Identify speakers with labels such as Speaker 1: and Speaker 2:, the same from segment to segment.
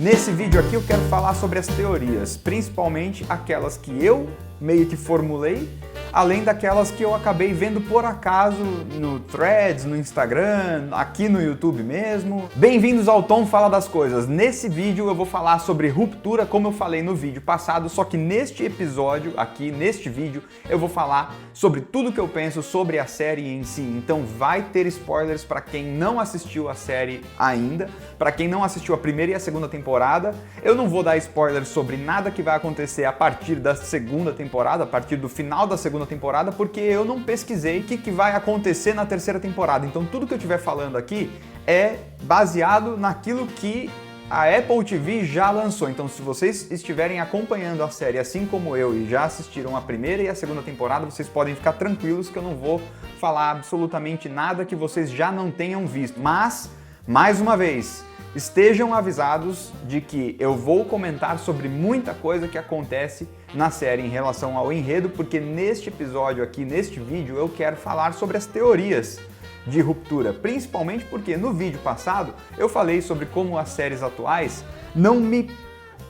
Speaker 1: Nesse vídeo aqui eu quero falar sobre as teorias, principalmente aquelas que eu meio que formulei, além daquelas que eu acabei vendo por acaso no Threads, no Instagram, aqui no YouTube mesmo. Bem-vindos ao Tom Fala das Coisas. Nesse vídeo eu vou falar sobre ruptura, como eu falei no vídeo passado, só que neste episódio, aqui neste vídeo, eu vou falar sobre tudo que eu penso sobre a série em si. Então vai ter spoilers para quem não assistiu a série ainda, para quem não assistiu a primeira e a segunda temporada. Eu não vou dar spoilers sobre nada que vai acontecer a partir da segunda temporada, a partir do final da segunda temporada, porque eu não pesquisei o que vai acontecer na terceira temporada. Então tudo que eu estiver falando aqui é baseado naquilo que a Apple TV já lançou. Então se vocês estiverem acompanhando a série assim como eu e já assistiram a primeira e a segunda temporada, vocês podem ficar tranquilos que eu não vou falar absolutamente nada que vocês já não tenham visto. Mas, mais uma vez, estejam avisados de que eu vou comentar sobre muita coisa que acontece na série em relação ao enredo, porque neste episódio aqui, neste vídeo, eu quero falar sobre as teorias de ruptura, principalmente porque no vídeo passado eu falei sobre como as séries atuais não me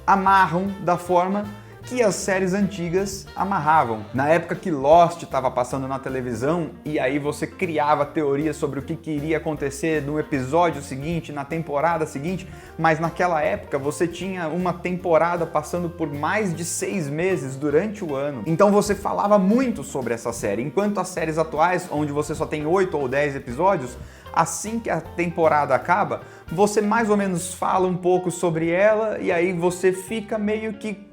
Speaker 1: amarram da forma que as séries antigas amarravam. Na época que Lost estava passando na televisão e aí você criava teorias sobre o que iria acontecer no episódio seguinte, na temporada seguinte, mas naquela época você tinha uma temporada passando por mais de 6 meses durante o ano. Então você falava muito sobre essa série, enquanto as séries atuais, onde você só tem 8 ou 10 episódios, assim que a temporada acaba, você mais ou menos fala um pouco sobre ela e aí você fica meio que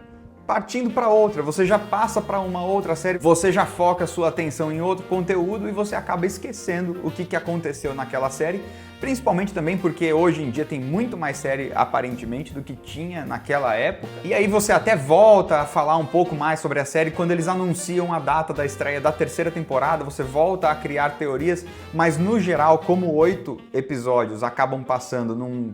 Speaker 1: partindo para outra, você já passa para uma outra série, você já foca sua atenção em outro conteúdo e você acaba esquecendo o que aconteceu naquela série, principalmente também porque hoje em dia tem muito mais série aparentemente do que tinha naquela época. E aí você até volta a falar um pouco mais sobre a série quando eles anunciam a data da estreia da terceira temporada, você volta a criar teorias, mas no geral, como 8 episódios acabam passando num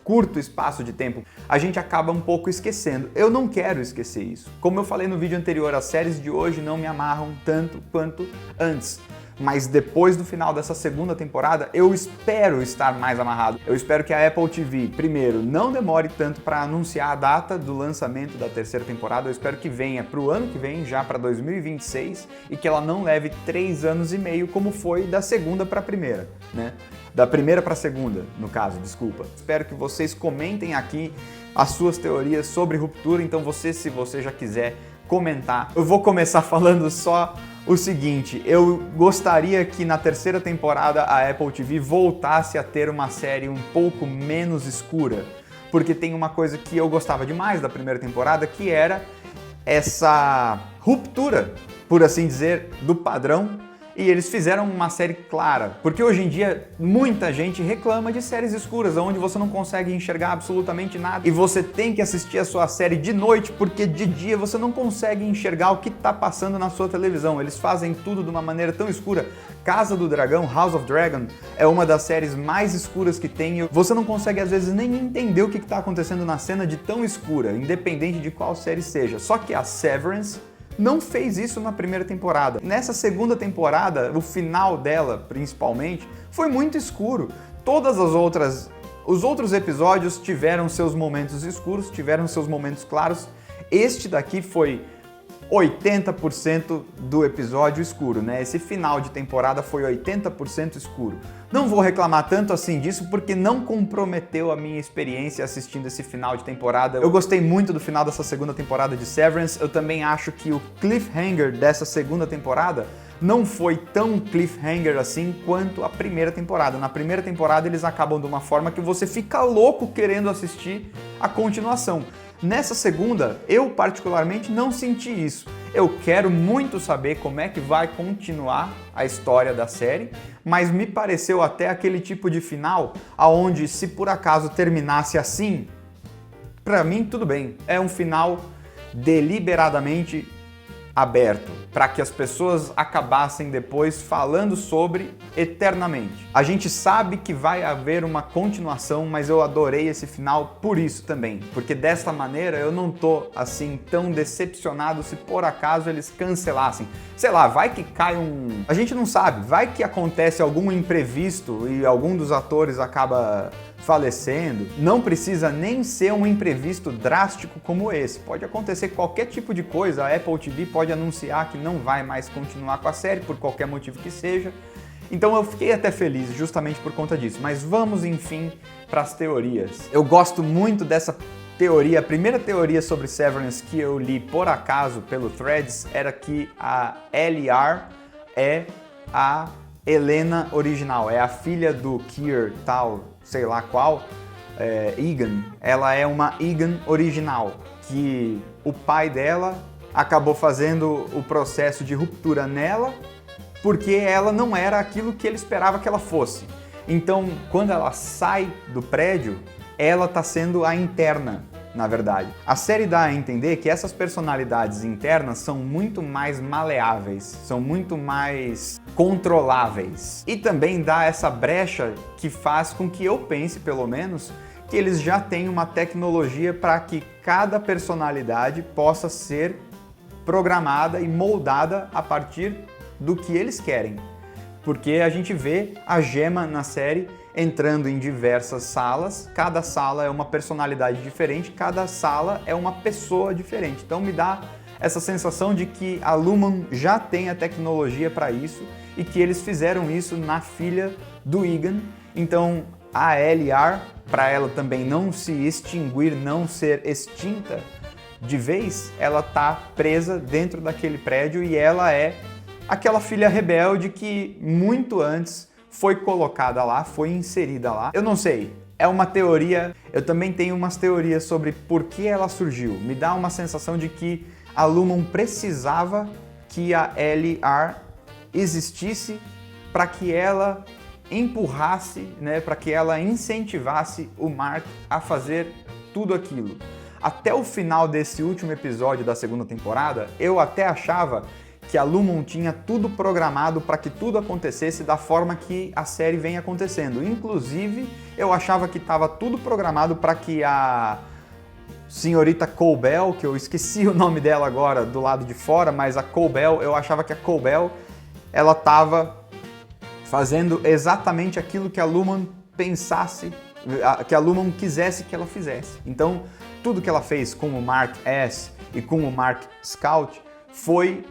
Speaker 1: curto espaço de tempo, a gente acaba um pouco esquecendo. Eu não quero esquecer isso. Como eu falei no vídeo anterior, as séries de hoje não me amarram tanto quanto antes. Mas depois do final dessa segunda temporada, eu espero estar mais amarrado. Eu espero que a Apple TV, primeiro, não demore tanto para anunciar a data do lançamento da terceira temporada. Eu espero que venha para o ano que vem, já para 2026, e que ela não leve 3 anos e meio, como foi da segunda para a primeira, né? Da primeira para a segunda, no caso, desculpa. Espero que vocês comentem aqui as suas teorias sobre ruptura, então se você já quiser comentar. Eu vou começar falando só o seguinte, eu gostaria que na terceira temporada a Apple TV voltasse a ter uma série um pouco menos escura, porque tem uma coisa que eu gostava demais da primeira temporada, que era essa ruptura, por assim dizer, do padrão. E eles fizeram uma série clara, porque hoje em dia muita gente reclama de séries escuras, onde você não consegue enxergar absolutamente nada e você tem que assistir a sua série de noite, porque de dia você não consegue enxergar o que está passando na sua televisão. Eles fazem tudo de uma maneira tão escura. Casa do Dragão, House of Dragon, é uma das séries mais escuras que tem. Você não consegue às vezes nem entender o que está acontecendo na cena de tão escura, independente de qual série seja. Só que a Severance não fez isso na primeira temporada. Nessa segunda temporada, o final dela, principalmente, foi muito escuro. Os outros episódios tiveram seus momentos escuros, tiveram seus momentos claros. Este daqui foi 80% do episódio escuro, né? Esse final de temporada foi 80% escuro. Não vou reclamar tanto assim disso porque não comprometeu a minha experiência assistindo esse final de temporada. Eu gostei muito do final dessa segunda temporada de Severance. Eu também acho que o cliffhanger dessa segunda temporada não foi tão cliffhanger assim quanto a primeira temporada. Na primeira temporada eles acabam de uma forma que você fica louco querendo assistir a continuação. Nessa segunda, eu particularmente não senti isso. Eu quero muito saber como é que vai continuar a história da série, mas me pareceu até aquele tipo de final aonde, se por acaso terminasse assim, pra mim tudo bem. É um final deliberadamente aberto, para que as pessoas acabassem depois falando sobre eternamente. A gente sabe que vai haver uma continuação, mas eu adorei esse final por isso também, porque desta maneira eu não tô assim tão decepcionado se por acaso eles cancelassem. Sei lá, vai que cai a gente não sabe, vai que acontece algum imprevisto e algum dos atores acaba falecendo, não precisa nem ser um imprevisto drástico como esse. Pode acontecer qualquer tipo de coisa, a Apple TV pode anunciar que não vai mais continuar com a série por qualquer motivo que seja. Então eu fiquei até feliz justamente por conta disso. Mas vamos, enfim, para as teorias. Eu gosto muito dessa teoria. A primeira teoria sobre Severance que eu li por acaso pelo Threads era que a L.R. é a Helena original, é a filha do Keir tal, sei lá qual, Egan. Ela é uma Egan original, que o pai dela acabou fazendo o processo de ruptura nela porque ela não era aquilo que ele esperava que ela fosse. Então, quando ela sai do prédio, ela está sendo a interna, na verdade. A série dá a entender que essas personalidades internas são muito mais maleáveis, são muito mais controláveis. E também dá essa brecha que faz com que eu pense, pelo menos, que eles já têm uma tecnologia para que cada personalidade possa ser programada e moldada a partir do que eles querem. Porque a gente vê a Gemma na série entrando em diversas salas, cada sala é uma personalidade diferente, cada sala é uma pessoa diferente. Então me dá essa sensação de que a Lumon já tem a tecnologia para isso e que eles fizeram isso na filha do Egan. Então a L.R., para ela também não se extinguir, não ser extinta de vez, ela tá presa dentro daquele prédio e ela é aquela filha rebelde que muito antes foi colocada lá, foi inserida lá. Eu não sei, é uma teoria. Eu também tenho umas teorias sobre por que ela surgiu. Me dá uma sensação de que a Lumon precisava que a L.R. existisse para que ela empurrasse, né, para que ela incentivasse o Mark a fazer tudo aquilo. Até o final desse último episódio da segunda temporada, eu até achava que a Lumon tinha tudo programado para que tudo acontecesse da forma que a série vem acontecendo. Inclusive, eu achava que estava tudo programado para que a senhorita Cobell, que eu esqueci o nome dela agora do lado de fora, mas a Cobell, eu achava que a Cobell, ela estava fazendo exatamente aquilo que a Lumon pensasse, que a Lumon quisesse que ela fizesse. Então, tudo que ela fez com o Mark S e com o Mark Scout foi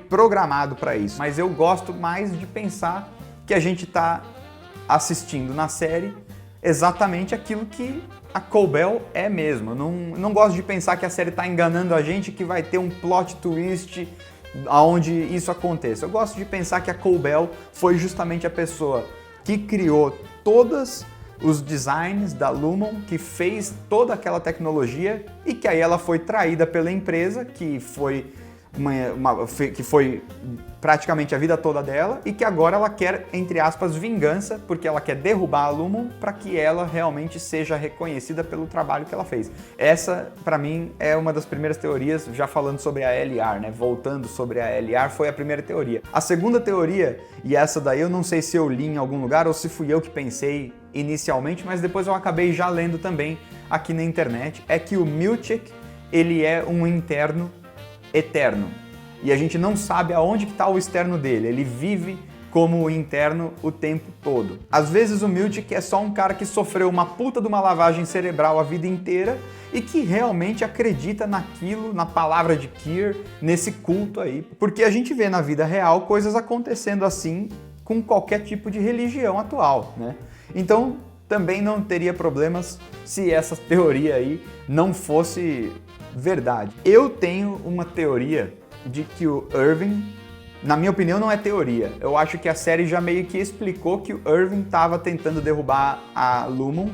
Speaker 1: programado para isso. Mas eu gosto mais de pensar que a gente está assistindo na série exatamente aquilo que a Cobell é mesmo. Eu não gosto de pensar que a série está enganando a gente, que vai ter um plot twist onde isso aconteça. Eu gosto de pensar que a Cobell foi justamente a pessoa que criou todos os designs da Lumon, que fez toda aquela tecnologia e que aí ela foi traída pela empresa, que foi que foi praticamente a vida toda dela e que agora ela quer, entre aspas, vingança, porque ela quer derrubar a Lumon para que ela realmente seja reconhecida pelo trabalho que ela fez. Essa, para mim, é uma das primeiras teorias, já falando sobre a L.R., né? Voltando sobre a L.R., foi a primeira teoria. A segunda teoria, e essa daí eu não sei se eu li em algum lugar ou se fui eu que pensei inicialmente, mas depois eu acabei já lendo também aqui na internet, é que o Milchick, ele é um interno eterno. E a gente não sabe aonde que está o externo dele. Ele vive como interno o tempo todo. Às vezes o Milchick é só um cara que sofreu uma puta de uma lavagem cerebral a vida inteira e que realmente acredita naquilo, na palavra de Keir, nesse culto aí. Porque a gente vê na vida real coisas acontecendo assim com qualquer tipo de religião atual, né? Então também não teria problemas se essa teoria aí não fosse verdade. Eu tenho uma teoria de que o Irving, na minha opinião, não é teoria. Eu acho que a série já meio que explicou que o Irving estava tentando derrubar a Lumon,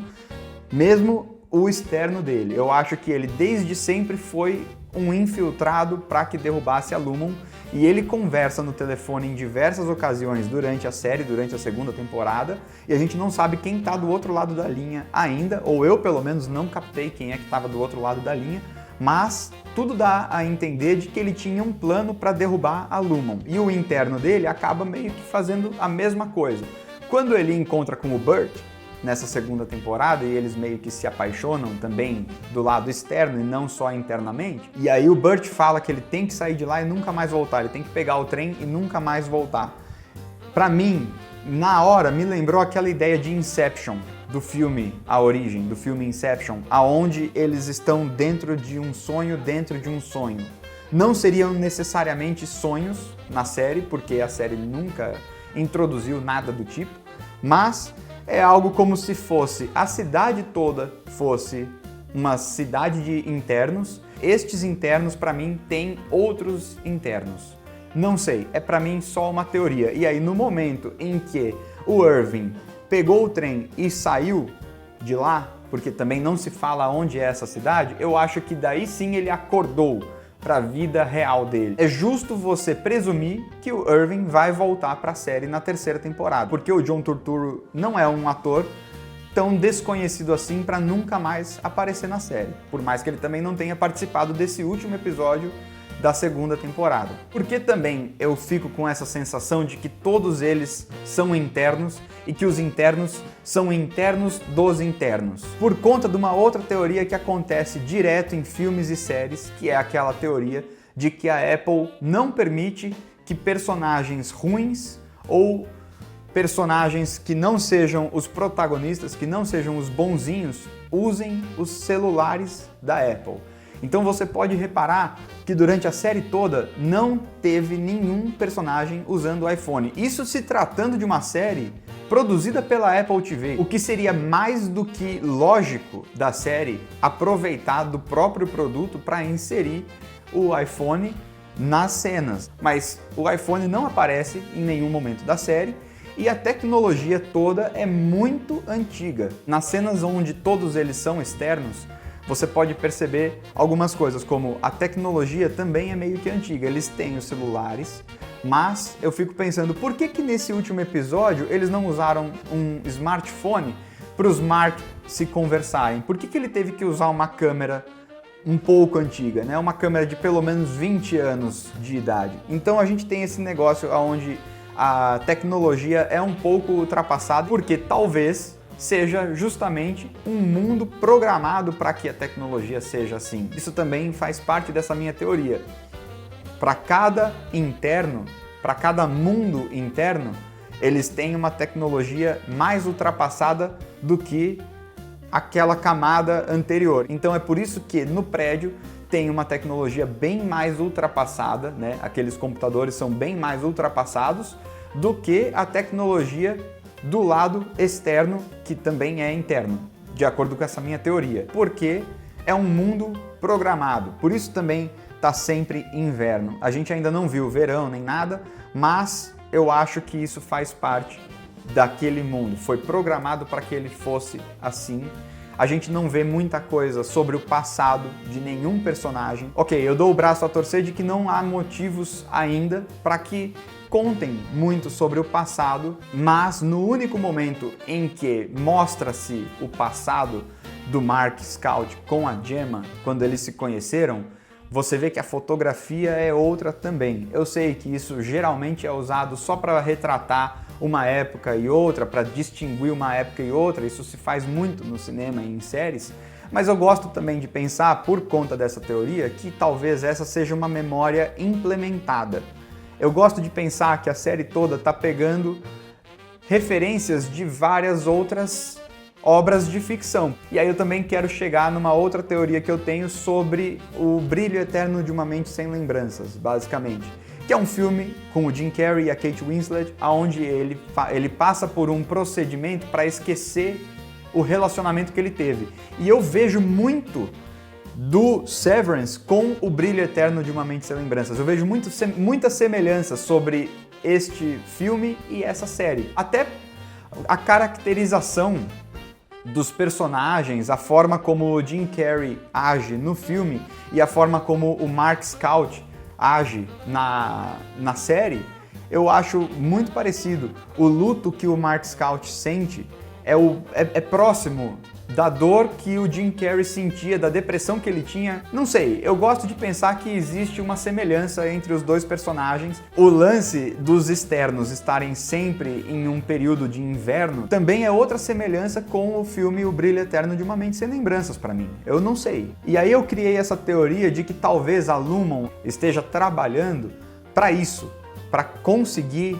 Speaker 1: mesmo o externo dele. Eu acho que ele desde sempre foi um infiltrado para que derrubasse a Lumon e ele conversa no telefone em diversas ocasiões durante a série, durante a segunda temporada, e a gente não sabe quem está do outro lado da linha ainda, ou eu pelo menos não captei quem é que estava do outro lado da linha, mas tudo dá a entender de que ele tinha um plano para derrubar a Lumon. E o interno dele acaba meio que fazendo a mesma coisa. Quando ele encontra com o Burt, nessa segunda temporada, e eles meio que se apaixonam também do lado externo e não só internamente, e aí o Burt fala que ele tem que sair de lá e nunca mais voltar, ele tem que pegar o trem e nunca mais voltar. Pra mim, na hora, me lembrou aquela ideia de Inception, do filme A Origem, do filme Inception, aonde eles estão dentro de um sonho dentro de um sonho. Não seriam necessariamente sonhos na série, porque a série nunca introduziu nada do tipo, mas é algo como se fosse a cidade toda fosse uma cidade de internos. Estes internos, para mim, têm outros internos. Não sei, é para mim só uma teoria. E aí, no momento em que o Irving pegou o trem e saiu de lá, porque também não se fala onde é essa cidade, eu acho que daí sim ele acordou para a vida real dele. É justo você presumir que o Irving vai voltar para a série na terceira temporada, porque o John Turturro não é um ator tão desconhecido assim para nunca mais aparecer na série, por mais que ele também não tenha participado desse último episódio da segunda temporada. Porque também eu fico com essa sensação de que todos eles são internos e que os internos são internos dos internos. Por conta de uma outra teoria que acontece direto em filmes e séries, que é aquela teoria de que a Apple não permite que personagens ruins ou personagens que não sejam os protagonistas, que não sejam os bonzinhos, usem os celulares da Apple. Então você pode reparar que durante a série toda não teve nenhum personagem usando o iPhone. Isso se tratando de uma série produzida pela Apple TV, o que seria mais do que lógico da série aproveitar do próprio produto para inserir o iPhone nas cenas. Mas o iPhone não aparece em nenhum momento da série e a tecnologia toda é muito antiga. Nas cenas onde todos eles são externos, você pode perceber algumas coisas, como a tecnologia também é meio que antiga. Eles têm os celulares, mas eu fico pensando, por que nesse último episódio eles não usaram um smartphone para os Mark se conversarem? Por que ele teve que usar uma câmera um pouco antiga, né? Uma câmera de pelo menos 20 anos de idade. Então a gente tem esse negócio onde a tecnologia é um pouco ultrapassada, porque talvez seja justamente um mundo programado para que a tecnologia seja assim. Isso também faz parte dessa minha teoria. Para cada interno, para cada mundo interno, eles têm uma tecnologia mais ultrapassada do que aquela camada anterior. Então é por isso que no prédio tem uma tecnologia bem mais ultrapassada, né? Aqueles computadores são bem mais ultrapassados do que a tecnologia do lado externo, que também é interno, de acordo com essa minha teoria, porque é um mundo programado, por isso também está sempre inverno. A gente ainda não viu verão nem nada, mas eu acho que isso faz parte daquele mundo, foi programado para que ele fosse assim. A gente não vê muita coisa sobre o passado de nenhum personagem. Ok, eu dou o braço a torcer de que não há motivos ainda para que contem muito sobre o passado, mas no único momento em que mostra-se o passado do Mark Scout com a Gemma, quando eles se conheceram, você vê que a fotografia é outra também. Eu sei que isso geralmente é usado só para retratar uma época e outra, para distinguir uma época e outra, isso se faz muito no cinema e em séries, mas eu gosto também de pensar, por conta dessa teoria, que talvez essa seja uma memória implementada. Eu gosto de pensar que a série toda está pegando referências de várias outras obras de ficção. E aí eu também quero chegar numa outra teoria que eu tenho sobre o brilho eterno de uma mente sem lembranças, basicamente. Que é um filme com o Jim Carrey e a Kate Winslet, onde ele passa por um procedimento para esquecer o relacionamento que ele teve. E eu vejo muito do Severance com o brilho eterno de uma mente sem lembranças. Eu vejo muita semelhança sobre este filme e essa série. Até a caracterização dos personagens, a forma como o Jim Carrey age no filme e a forma como o Mark Scout age na série, eu acho muito parecido. O luto que o Mark Scout sente é próximo da dor que o Jim Carrey sentia, da depressão que ele tinha. Não sei, eu gosto de pensar que existe uma semelhança entre os dois personagens. O lance dos externos estarem sempre em um período de inverno também é outra semelhança com o filme O Brilho Eterno de uma Mente Sem Lembranças para mim. Eu não sei. E aí eu criei essa teoria de que talvez a Lumon esteja trabalhando para isso, para conseguir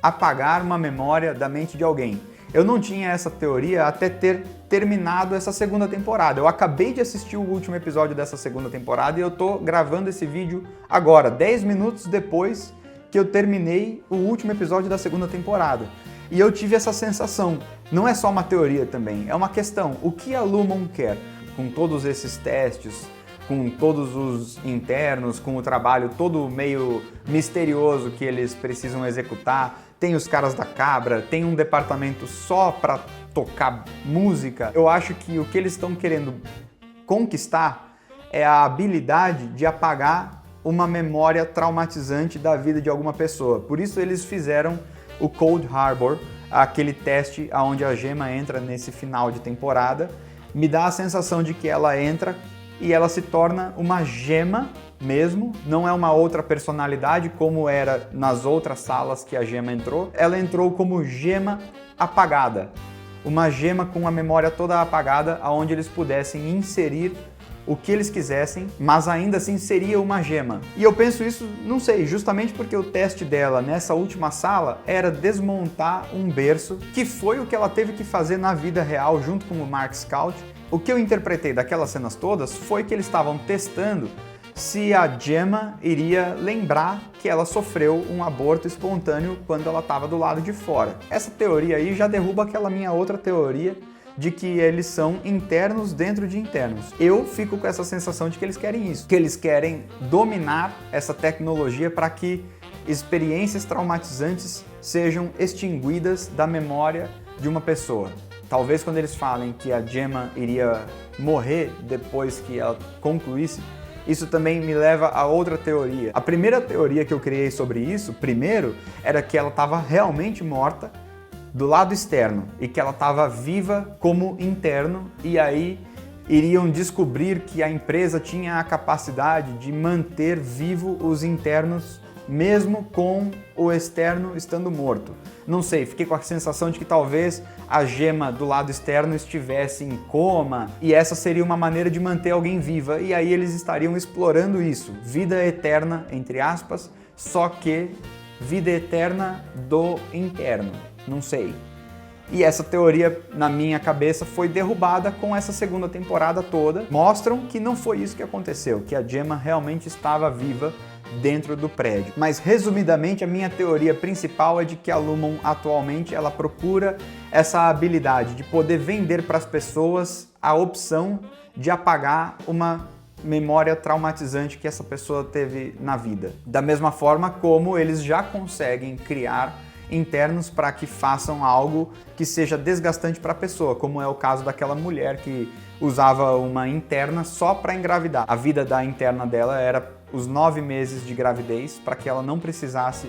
Speaker 1: apagar uma memória da mente de alguém. Eu não tinha essa teoria até ter terminado essa segunda temporada. Eu acabei de assistir o último episódio dessa segunda temporada e eu tô gravando esse vídeo agora, 10 minutos depois que eu terminei o último episódio da segunda temporada. E eu tive essa sensação. Não é só uma teoria também, é uma questão. O que a Lumon quer com todos esses testes, com todos os internos, com o trabalho todo meio misterioso que eles precisam executar? Tem os caras da Cabra, tem um departamento só para tocar música. Eu acho que o que eles estão querendo conquistar é a habilidade de apagar uma memória traumatizante da vida de alguma pessoa. Por isso eles fizeram o Cold Harbor, aquele teste onde a gema entra nesse final de temporada. Me dá a sensação de que ela entra e ela se torna uma gema mesmo, não é uma outra personalidade como era nas outras salas que a gema entrou. Ela entrou como gema apagada, uma gema com a memória toda apagada, onde eles pudessem inserir o que eles quisessem, mas ainda assim seria uma gema. E eu penso isso, não sei, justamente porque o teste dela nessa última sala era desmontar um berço, que foi o que ela teve que fazer na vida real junto com o Mark Scout. O que eu interpretei daquelas cenas todas foi que eles estavam testando se a Gemma iria lembrar que ela sofreu um aborto espontâneo quando ela estava do lado de fora. Essa teoria aí já derruba aquela minha outra teoria de que eles são internos dentro de internos. Eu fico com essa sensação de que eles querem isso, que eles querem dominar essa tecnologia para que experiências traumatizantes sejam extinguidas da memória de uma pessoa. Talvez quando eles falem que a Gemma iria morrer depois que ela concluísse, isso também me leva a outra teoria. A primeira teoria que eu criei sobre isso, primeiro, era que ela estava realmente morta do lado externo e que ela estava viva como interno, e aí iriam descobrir que a empresa tinha a capacidade de manter vivo os internos mesmo com o externo estando morto. Não sei, fiquei com a sensação de que talvez a gema do lado externo estivesse em coma e essa seria uma maneira de manter alguém viva, e aí eles estariam explorando isso, vida eterna, entre aspas, só que vida eterna do interno, não sei. E essa teoria, na minha cabeça, foi derrubada com essa segunda temporada toda. Mostram que não foi isso que aconteceu, que a Gemma realmente estava viva dentro do prédio. Mas, resumidamente, a minha teoria principal é de que a Lumon, atualmente, ela procura essa habilidade de poder vender para as pessoas a opção de apagar uma memória traumatizante que essa pessoa teve na vida. Da mesma forma como eles já conseguem criar internos para que façam algo que seja desgastante para a pessoa, como é o caso daquela mulher que usava uma interna só para engravidar. A vida da interna dela era os 9 meses de gravidez para que ela não precisasse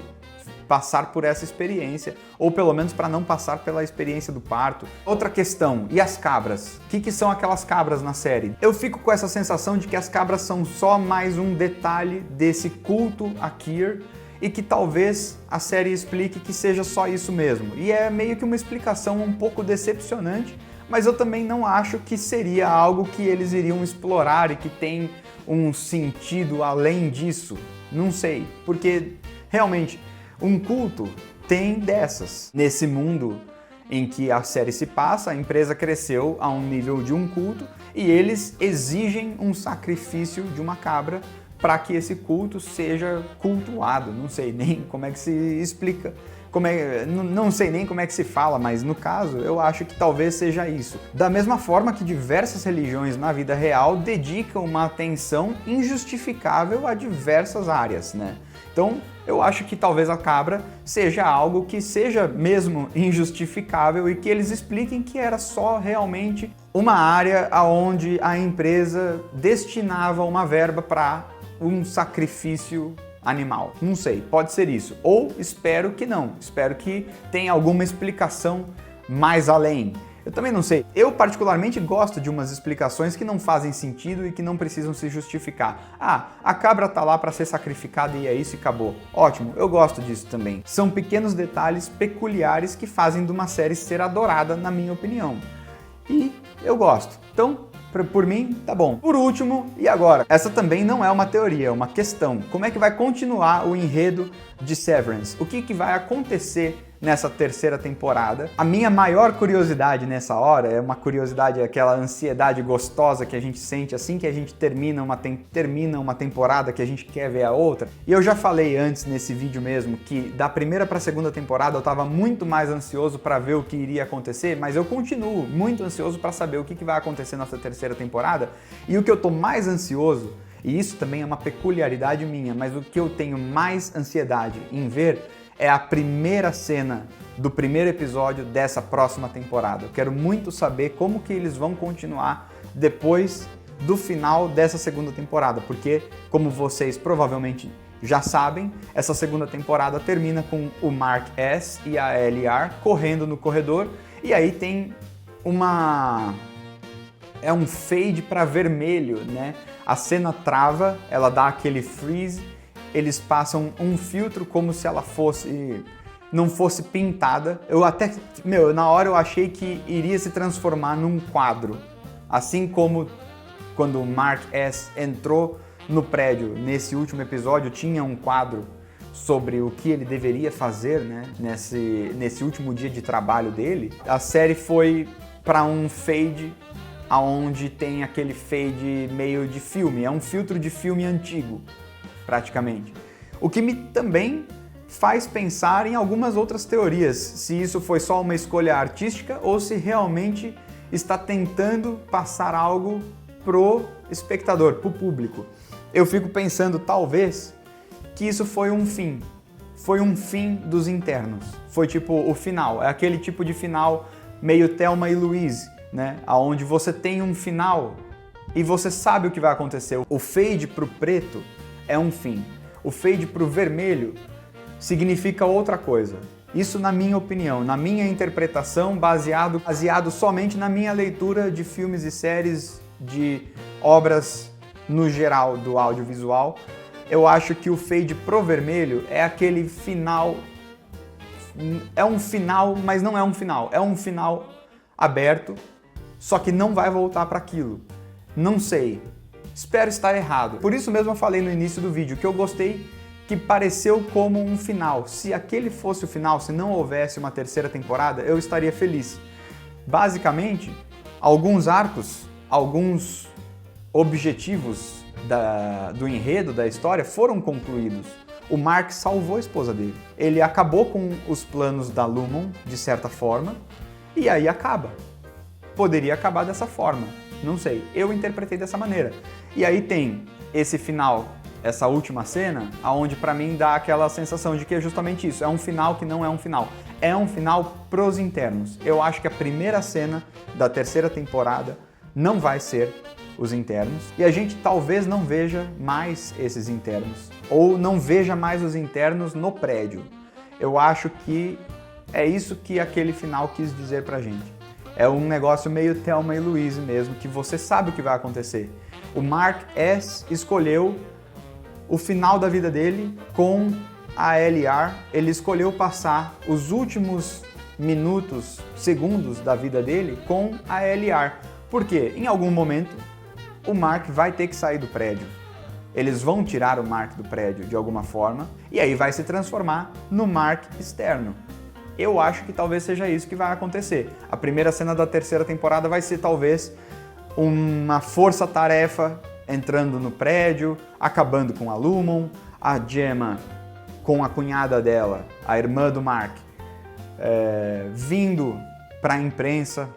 Speaker 1: passar por essa experiência, ou pelo menos para não passar pela experiência do parto. Outra questão, e as cabras? O que são aquelas cabras na série? Eu fico com essa sensação de que as cabras são só mais um detalhe desse culto a Keir, e que talvez a série explique que seja só isso mesmo. E é meio que uma explicação um pouco decepcionante, mas eu também não acho que seria algo que eles iriam explorar e que tem um sentido além disso. Não sei, porque realmente um culto tem dessas. Nesse mundo em que a série se passa, a empresa cresceu a um nível de um culto e eles exigem um sacrifício de uma cabra para que esse culto seja cultuado. Não sei nem como é que se explica, não sei nem como é que se fala, mas no caso eu acho que talvez seja isso. Da mesma forma que diversas religiões na vida real dedicam uma atenção injustificável a diversas áreas, né? Então eu acho que talvez a cabra seja algo que seja mesmo injustificável e que eles expliquem que era só realmente uma área onde a empresa destinava uma verba para um sacrifício animal. Não sei, pode ser isso. Ou espero que não. Espero que tenha alguma explicação mais além. Eu também não sei. Eu particularmente gosto de umas explicações que não fazem sentido e que não precisam se justificar. Ah, a cabra tá lá para ser sacrificada e é isso e acabou. Ótimo, eu gosto disso também. São pequenos detalhes peculiares que fazem de uma série ser adorada, na minha opinião. E eu gosto. Então, por mim, tá bom. Por último, e agora? Essa também não é uma teoria, é uma questão. Como é que vai continuar o enredo de Severance? O que vai acontecer nessa terceira temporada. A minha maior curiosidade nessa hora, é uma curiosidade, aquela ansiedade gostosa que a gente sente assim que a gente termina uma temporada, que a gente quer ver a outra. E eu já falei antes nesse vídeo mesmo que da primeira para a segunda temporada eu estava muito mais ansioso para ver o que iria acontecer, mas eu continuo muito ansioso para saber o que vai acontecer nessa terceira temporada. E o que eu tô mais ansioso, e isso também é uma peculiaridade minha, mas o que eu tenho mais ansiedade em ver é a primeira cena do primeiro episódio dessa próxima temporada. Eu quero muito saber como que eles vão continuar depois do final dessa segunda temporada, porque, como vocês provavelmente já sabem, essa segunda temporada termina com o Mark S e a LR correndo no corredor, e aí tem um fade para vermelho, né? A cena trava, ela dá aquele freeze, eles passam um filtro como se ela não fosse pintada. Na hora eu achei que iria se transformar num quadro. Assim como quando o Mark S entrou no prédio nesse último episódio, tinha um quadro sobre o que ele deveria fazer, né, nesse último dia de trabalho dele. A série foi para um fade aonde tem aquele fade meio de filme, é um filtro de filme antigo, praticamente. O que me também faz pensar em algumas outras teorias, se isso foi só uma escolha artística ou se realmente está tentando passar algo pro espectador, pro público. Eu fico pensando, talvez, que isso foi um fim dos internos, foi tipo o final, é aquele tipo de final meio Thelma e Louise, né? Onde você tem um final e você sabe o que vai acontecer. O fade pro preto é um fim. O fade pro vermelho significa outra coisa. Isso na minha opinião, na minha interpretação, baseado somente na minha leitura de filmes e séries, de obras no geral do audiovisual. Eu acho que o fade pro vermelho é aquele final... É um final, mas não é um final. É um final aberto, só que não vai voltar para aquilo. Não sei. Espero estar errado. Por isso mesmo eu falei no início do vídeo que eu gostei que pareceu como um final. Se aquele fosse o final, se não houvesse uma terceira temporada, eu estaria feliz. Basicamente, alguns arcos, alguns objetivos do enredo da história foram concluídos. O Mark salvou a esposa dele. Ele acabou com os planos da Lumon, de certa forma, e aí acaba. Poderia acabar dessa forma, não sei, eu interpretei dessa maneira. E aí tem esse final, essa última cena, aonde pra mim dá aquela sensação de que é justamente isso, é um final que não é um final, é um final pros internos. Eu acho que a primeira cena da terceira temporada não vai ser os internos, e a gente talvez não veja mais esses internos, ou não veja mais os internos no prédio. Eu acho que é isso que aquele final quis dizer pra gente. É um negócio meio Thelma e Louise mesmo, que você sabe o que vai acontecer. O Mark S escolheu o final da vida dele com a LR. Ele escolheu passar os últimos minutos, segundos da vida dele com a LR. Por quê? Em algum momento, o Mark vai ter que sair do prédio. Eles vão tirar o Mark do prédio de alguma forma, e aí vai se transformar no Mark externo. Eu acho que talvez seja isso que vai acontecer. A primeira cena da terceira temporada vai ser talvez uma força-tarefa entrando no prédio, acabando com a Lumon, a Gemma com a cunhada dela, a irmã do Mark, vindo para a imprensa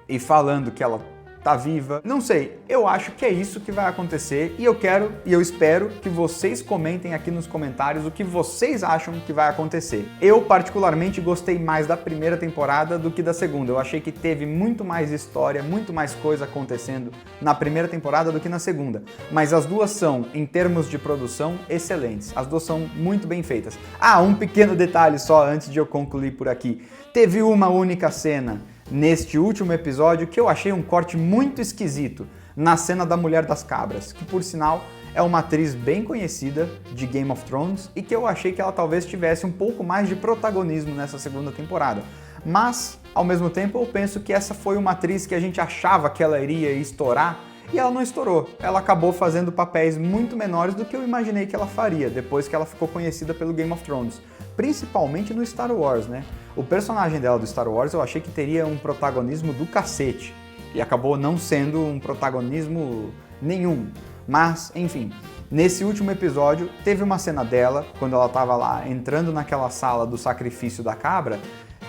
Speaker 1: e falando que ela tá viva. Não sei, eu acho que é isso que vai acontecer e eu espero que vocês comentem aqui nos comentários o que vocês acham que vai acontecer. Eu particularmente gostei mais da primeira temporada do que da segunda. Eu achei que teve muito mais história, muito mais coisa acontecendo na primeira temporada do que na segunda. Mas as duas são, em termos de produção, excelentes. As duas são muito bem feitas. Ah, um pequeno detalhe só antes de eu concluir por aqui. Teve uma única cena neste último episódio que eu achei um corte muito esquisito na cena da Mulher das Cabras, que por sinal é uma atriz bem conhecida de Game of Thrones e que eu achei que ela talvez tivesse um pouco mais de protagonismo nessa segunda temporada. Mas, ao mesmo tempo, eu penso que essa foi uma atriz que a gente achava que ela iria estourar e ela não estourou. Ela acabou fazendo papéis muito menores do que eu imaginei que ela faria, depois que ela ficou conhecida pelo Game of Thrones. Principalmente no Star Wars, né? O personagem dela do Star Wars eu achei que teria um protagonismo do cacete, e acabou não sendo um protagonismo nenhum. Mas, enfim, nesse último episódio teve uma cena dela, quando ela estava lá entrando naquela sala do sacrifício da cabra,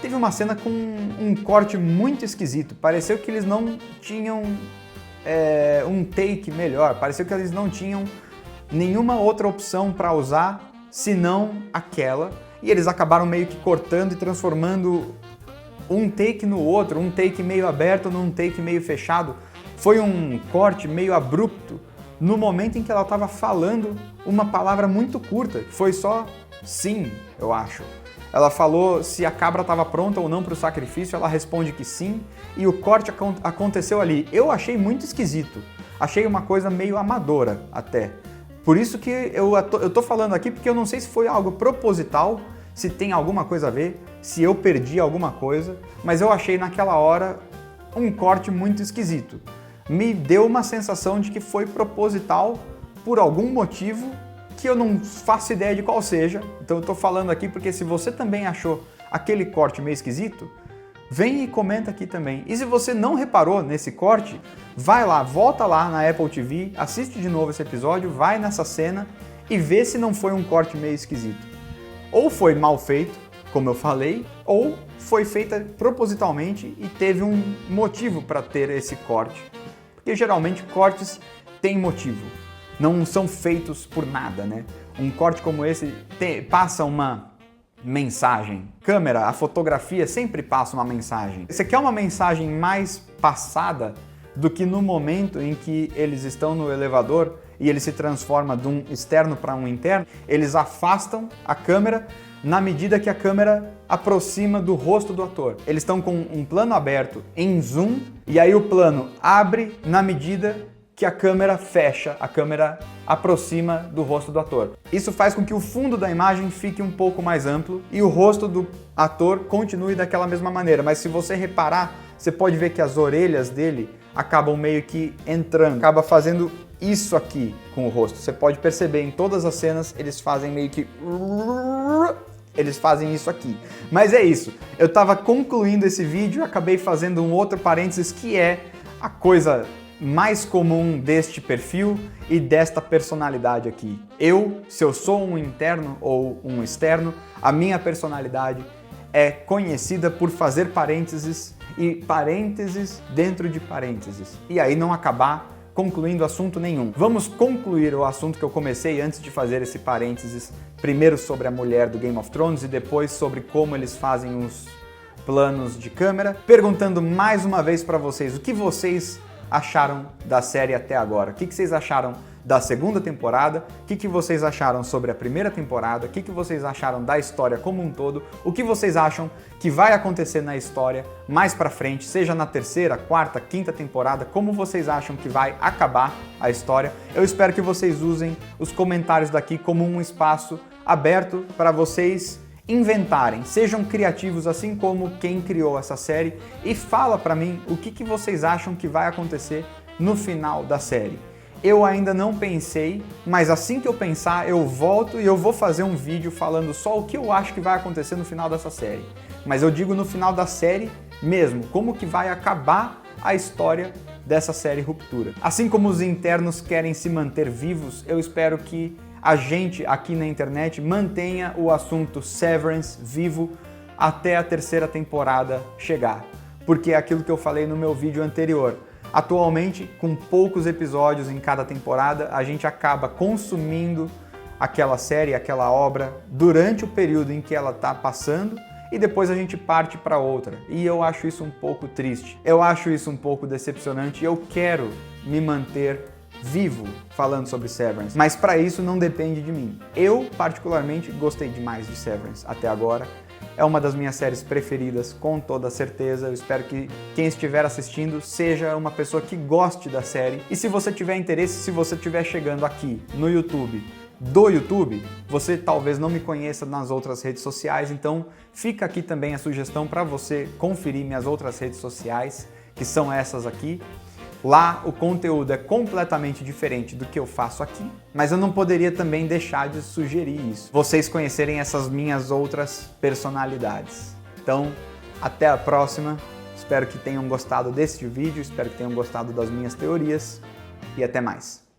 Speaker 1: teve uma cena com um corte muito esquisito. Pareceu que eles não tinham um take melhor, pareceu que eles não tinham nenhuma outra opção para usar senão aquela, e eles acabaram meio que cortando e transformando um take no outro, um take meio aberto num take meio fechado. Foi um corte meio abrupto no momento em que ela estava falando uma palavra muito curta, que foi só sim, eu acho. Ela falou se a cabra estava pronta ou não para o sacrifício, ela responde que sim, e o corte aconteceu ali. Eu achei muito esquisito, achei uma coisa meio amadora até. Por isso que eu tô falando aqui, porque eu não sei se foi algo proposital, se tem alguma coisa a ver, se eu perdi alguma coisa, mas eu achei naquela hora um corte muito esquisito. Me deu uma sensação de que foi proposital por algum motivo que eu não faço ideia de qual seja. Então eu tô falando aqui porque se você também achou aquele corte meio esquisito, vem e comenta aqui também. E se você não reparou nesse corte, vai lá, volta lá na Apple TV, assiste de novo esse episódio, vai nessa cena e vê se não foi um corte meio esquisito. Ou foi mal feito, como eu falei, ou foi feita propositalmente e teve um motivo para ter esse corte. Porque geralmente cortes têm motivo, não são feitos por nada, né? Um corte como esse passa uma mensagem. Câmera, a fotografia sempre passa uma mensagem. Você quer uma mensagem mais passada do que no momento em que eles estão no elevador e ele se transforma de um externo para um interno, eles afastam a câmera na medida que a câmera aproxima do rosto do ator. Eles estão com um plano aberto em zoom e aí o plano abre na medida que a câmera fecha, a câmera aproxima do rosto do ator. Isso faz com que o fundo da imagem fique um pouco mais amplo e o rosto do ator continue daquela mesma maneira, mas se você reparar, você pode ver que as orelhas dele acabam meio que entrando, acaba fazendo isso aqui com o rosto. Você pode perceber em todas as cenas, eles fazem meio que... Eles fazem isso aqui. Mas é isso. Eu estava concluindo esse vídeo, acabei fazendo um outro parênteses que é a coisa mais comum deste perfil e desta personalidade aqui. Se eu sou um interno ou um externo, a minha personalidade é conhecida por fazer parênteses e parênteses dentro de parênteses. E aí não acabar concluindo assunto nenhum. Vamos concluir o assunto que eu comecei antes de fazer esse parênteses, primeiro sobre a mulher do Game of Thrones e depois sobre como eles fazem os planos de câmera, perguntando mais uma vez para vocês o que vocês acharam da série até agora. O que vocês acharam da segunda temporada? O que vocês acharam sobre a primeira temporada? O que vocês acharam da história como um todo? O que vocês acham que vai acontecer na história mais pra frente, seja na terceira, quarta, quinta temporada? Como vocês acham que vai acabar a história? Eu espero que vocês usem os comentários daqui como um espaço aberto para vocês inventarem, sejam criativos assim como quem criou essa série e fala pra mim o que vocês acham que vai acontecer no final da série. Eu ainda não pensei, mas assim que eu pensar eu volto e eu vou fazer um vídeo falando só o que eu acho que vai acontecer no final dessa série. Mas eu digo no final da série mesmo, como que vai acabar a história dessa série Ruptura. Assim como os internos querem se manter vivos, eu espero que a gente aqui na internet mantenha o assunto Severance vivo até a terceira temporada chegar. Porque é aquilo que eu falei no meu vídeo anterior. Atualmente, com poucos episódios em cada temporada, a gente acaba consumindo aquela série, aquela obra durante o período em que ela está passando e depois a gente parte para outra. E eu acho isso um pouco triste. Eu acho isso um pouco decepcionante e eu quero me manter vivo falando sobre Severance, mas para isso não depende de mim. Eu, particularmente, gostei demais de Severance até agora. É uma das minhas séries preferidas, com toda certeza. Eu espero que quem estiver assistindo seja uma pessoa que goste da série. E se você tiver interesse, se você estiver chegando aqui no YouTube, você talvez não me conheça nas outras redes sociais, então fica aqui também a sugestão para você conferir minhas outras redes sociais, que são essas aqui. Lá o conteúdo é completamente diferente do que eu faço aqui, mas eu não poderia também deixar de sugerir isso. Vocês conhecerem essas minhas outras personalidades. Então, até a próxima. Espero que tenham gostado desse vídeo, espero que tenham gostado das minhas teorias e até mais.